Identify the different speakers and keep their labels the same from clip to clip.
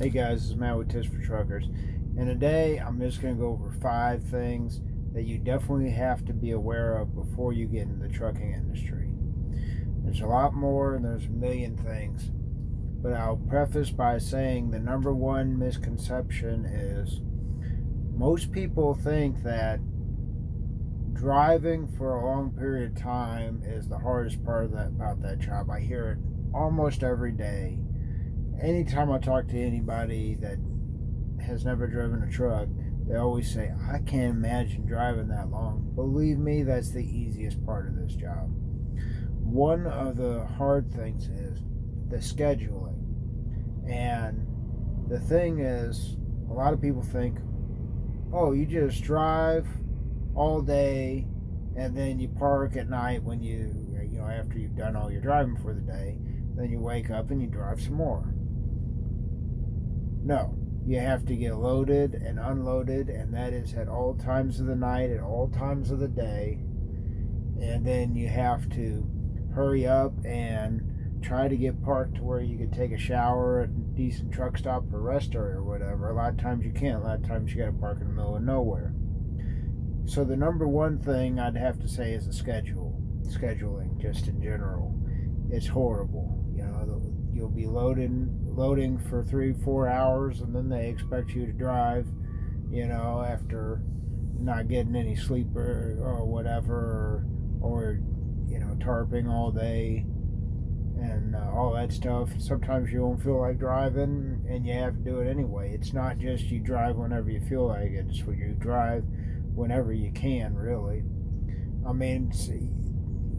Speaker 1: Hey guys, this is Matt with Tips for Truckers. And today I'm just going to go over 5 things that you definitely have to be aware of before you get into the trucking industry. There's a lot more and there's a million things. But I'll preface by saying the number one misconception is most people think that driving for a long period of time is the hardest part about that job. I hear it almost every day. Anytime I talk to anybody that has never driven a truck, they always say, I can't imagine driving that long. Believe me, that's the easiest part of this job. One of the hard things is the scheduling. And the thing is, a lot of people think, oh, you just drive all day and then you park at night when after you've done all your driving for the day. Then you wake up and you drive some more. No, you have to get loaded and unloaded, and that is at all times of the night, at all times of the day. And then you have to hurry up and try to get parked to where you could take a shower at a decent truck stop or rest area or whatever. A lot of times you can't. A lot of times you got to park in the middle of nowhere. So the number one thing I'd have to say is the scheduling, just in general. It's horrible. You'll be loading for 3-4 hours, and then they expect you to drive, after not getting any sleep or whatever, or tarping all day and all that stuff. Sometimes you won't feel like driving and you have to do it anyway. It's not just you drive whenever you feel like it, it's when you drive whenever you can, really. I mean,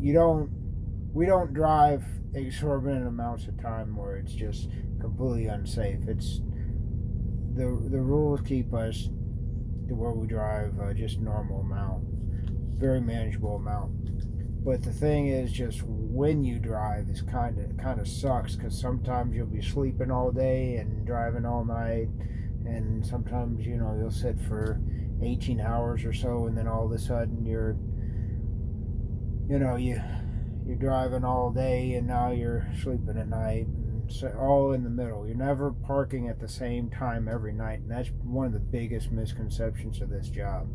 Speaker 1: we don't drive exorbitant amounts of time where it's just completely unsafe. It's the rules keep us to where we drive just normal amount, very manageable amount. But the thing is, just when you drive is kind of sucks, because sometimes you'll be sleeping all day and driving all night, and sometimes you'll sit for 18 hours or so, and then all of a sudden you're driving all day and now you're sleeping at night, and so all in the middle. You're never parking at the same time every night, and that's one of the biggest misconceptions of this job.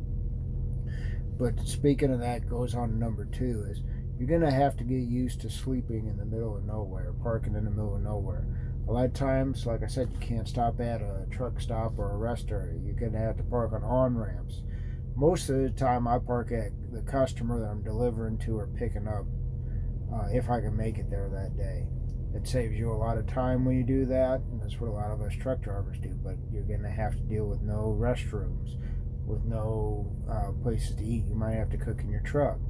Speaker 1: But speaking of that, goes on to number 2 is you're going to have to get used to sleeping in the middle of nowhere, parking in the middle of nowhere. A lot of times, like I said, you can't stop at a truck stop or a rest area. You're going to have to park on on-ramps. Most of the time I park at the customer that I'm delivering to or picking up, if I can make it there that day. It saves you a lot of time when you do that, and that's what a lot of us truck drivers do. But you're going to have to deal with no restrooms, with no places to eat. You might have to cook in your truck.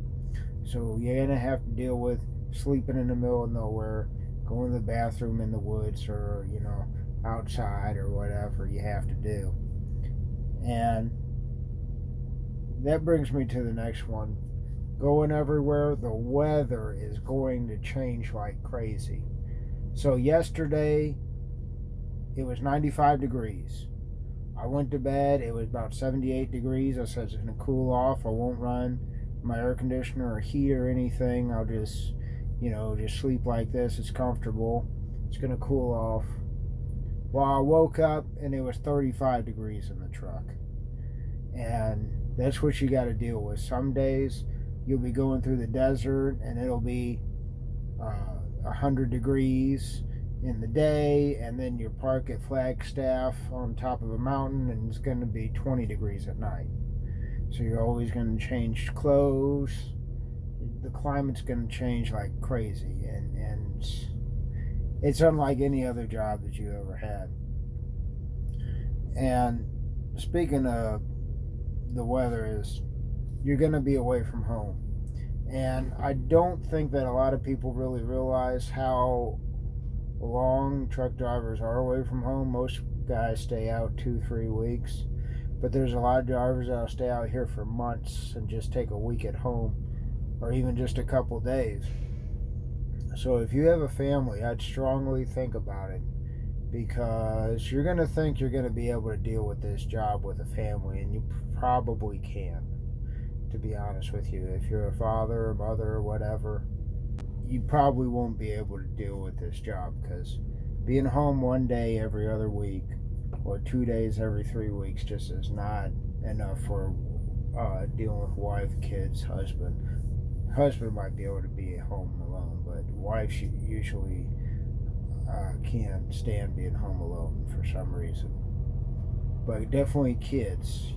Speaker 1: So you're going to have to deal with sleeping in the middle of nowhere, going to the bathroom in the woods, or outside, or whatever you have to do. And that brings me to the next one. Going everywhere, the weather is going to change like crazy. So yesterday it was 95 degrees. I went to bed, it was about 78 degrees. I said it's going to cool off. I won't run my air conditioner or heat or anything. I'll just sleep like this. It's comfortable. It's going to cool off. Well, I woke up and it was 35 degrees in the truck. And that's what you got to deal with. Some days you'll be going through the desert and it'll be 100 degrees in the day, and then you park at Flagstaff on top of a mountain and it's going to be 20 degrees at night. So you're always going to change clothes. The climate's going to change like crazy, and it's unlike any other job that you ever had. And speaking of the weather, is you're going to be away from home. And I don't think that a lot of people really realize how long truck drivers are away from home. Most guys stay out 2-3 weeks, but there's a lot of drivers that'll stay out here for months and just take a week at home, or even just a couple days. So if you have a family, I'd strongly think about it, because you're going to think you're going to be able to deal with this job with a family, and you probably can, to be honest with you. If you're a father or mother or whatever, you probably won't be able to deal with this job, because being home one day every other week or 2 days every 3 weeks just is not enough for dealing with wife, kids, husband. Husband might be able to be at home alone, but wife usually can't stand being home alone for some reason. But definitely kids.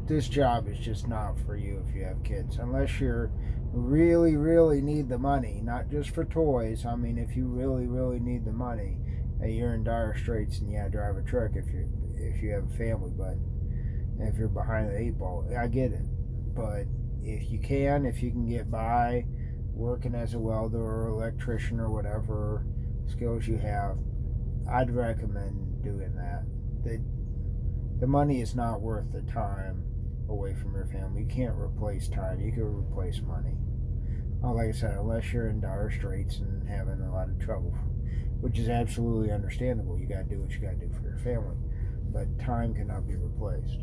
Speaker 1: This job is just not for you if you have kids, unless you're really need the money, not just for toys. I mean, if you really need the money, you're in dire straits, and yeah, drive a truck if you have a family. But if you're behind the eight ball, I get it. But if you can get by working as a welder or electrician or whatever skills you have, I'd recommend doing that. The money is not worth the time away from your family. You can't replace time. You can replace money. Like I said, unless you're in dire straits and having a lot of trouble, which is absolutely understandable. You got to do what you got to do for your family, but time cannot be replaced.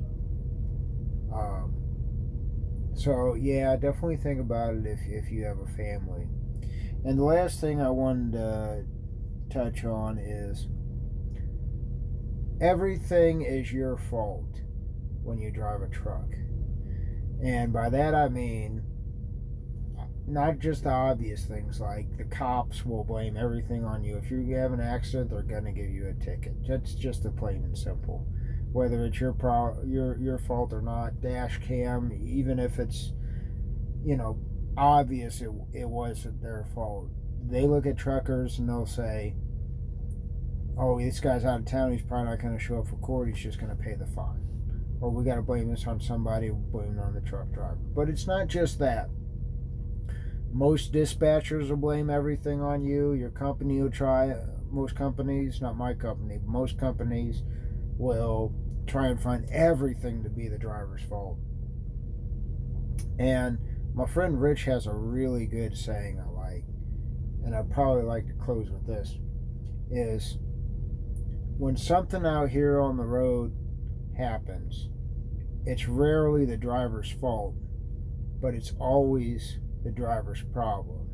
Speaker 1: So yeah, definitely think about it if you have a family. And the last thing I wanted to touch on is everything is your fault when you drive a truck. And by that I mean not just the obvious things, like the cops will blame everything on you. If you have an accident, they're going to give you a ticket. That's just the plain and simple. Whether it's your fault or not, dash cam, even if it's, obvious it wasn't their fault, they look at truckers and they'll say, oh, this guy's out of town, he's probably not going to show up for court, he's just going to pay the fine. Or we got to blame this on somebody, blame it on the truck driver. But it's not just that. Most dispatchers will blame everything on you. Your company will try, most companies, not my company, but most companies will try and find everything to be the driver's fault. And my friend Rich has a really good saying I like, and I'd probably like to close with this, is when something out here on the road happens, it's rarely the driver's fault, but it's always the driver's problem.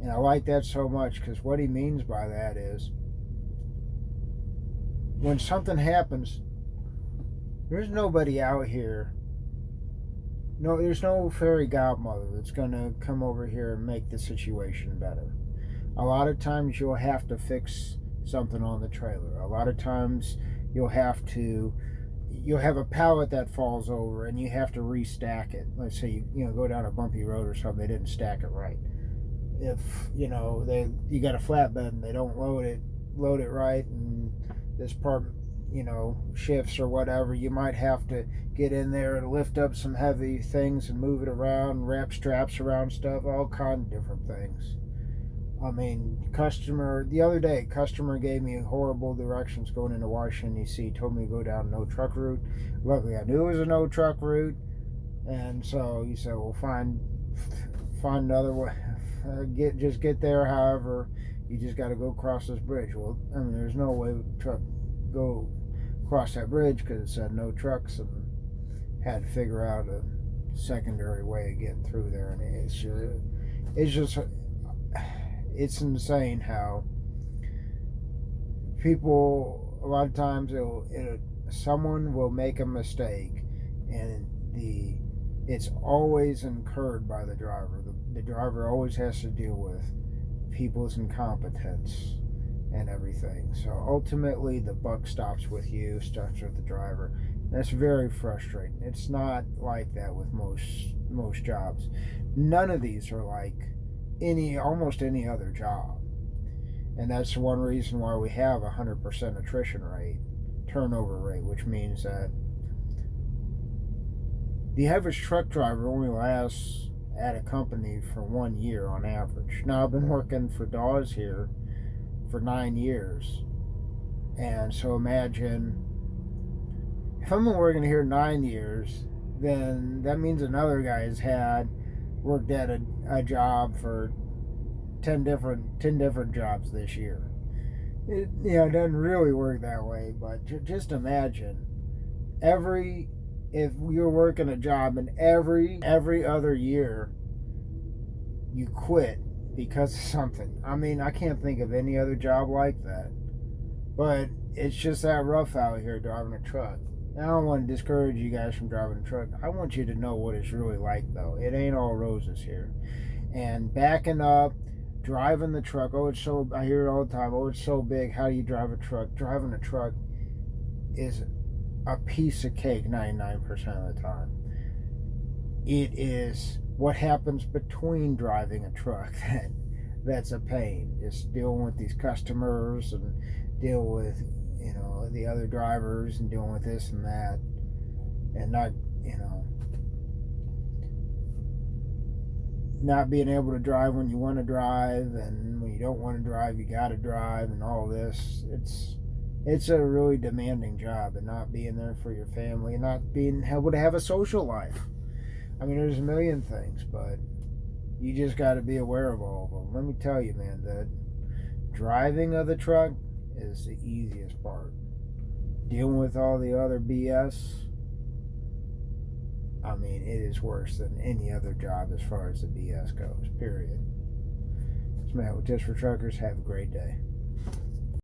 Speaker 1: And I like that so much because what he means by that is when something happens, there's nobody out here. No, there's no fairy godmother that's going to come over here and make the situation better. A lot of times you'll have to fix something on the trailer. A lot of times you'll have a pallet that falls over and you have to restack it. Let's say you go down a bumpy road or something, they didn't stack it right. If you got a flatbed and they don't load it right, and this part shifts or whatever, you might have to get in there and lift up some heavy things and move it around, wrap straps around stuff, all kinds of different things. I mean, the other day, customer gave me horrible directions going into Washington, D.C., told me to go down no truck route. Luckily, I knew it was a no truck route, and so he said, well, find another way. Just get there, however, you just got to go across this bridge. Well, I mean, there's no way truck go across that bridge because it said no trucks, and had to figure out a secondary way of getting through there, and it's insane how people, a lot of times someone will make a mistake and it's always incurred by the driver. The driver always has to deal with people's incompetence and everything. So ultimately the buck stops with the driver. That's very frustrating. It's not like that with most jobs. None of these are like almost any other job. And that's one reason why we have 100% turnover rate, which means that the average truck driver only lasts at a company for 1 year on average. Now, I've been working for Dawes here for 9 years, and so imagine if I've been working here 9 years, then that means another guy has worked at a job for 10 different jobs this year. It doesn't really work that way, but just imagine if you're working a job and every other year you quit because of something. I mean, I can't think of any other job like that. But it's just that rough out here driving a truck. I don't want to discourage you guys from driving a truck. I want you to know what it's really like, though. It ain't all roses here. And backing up, driving the truck. Oh, it's so, I hear it all the time. Oh, it's so big. How do you drive a truck? Driving a truck is a piece of cake 99% of the time. It is what happens between driving a truck that's a pain. Just dealing with these customers and deal with, the other drivers and dealing with this and that, and not being able to drive when you want to drive, and when you don't want to drive you got to drive, and all this. It's a really demanding job, and not being there for your family, and not being able to have a social life. I mean, there's a million things, but you just got to be aware of all of them. Let me tell you, man, that driving of the truck is the easiest part. Dealing with all the other BS, I mean, it is worse than any other job as far as the BS goes, period. It's Matt with Just for Truckers. Have a great day.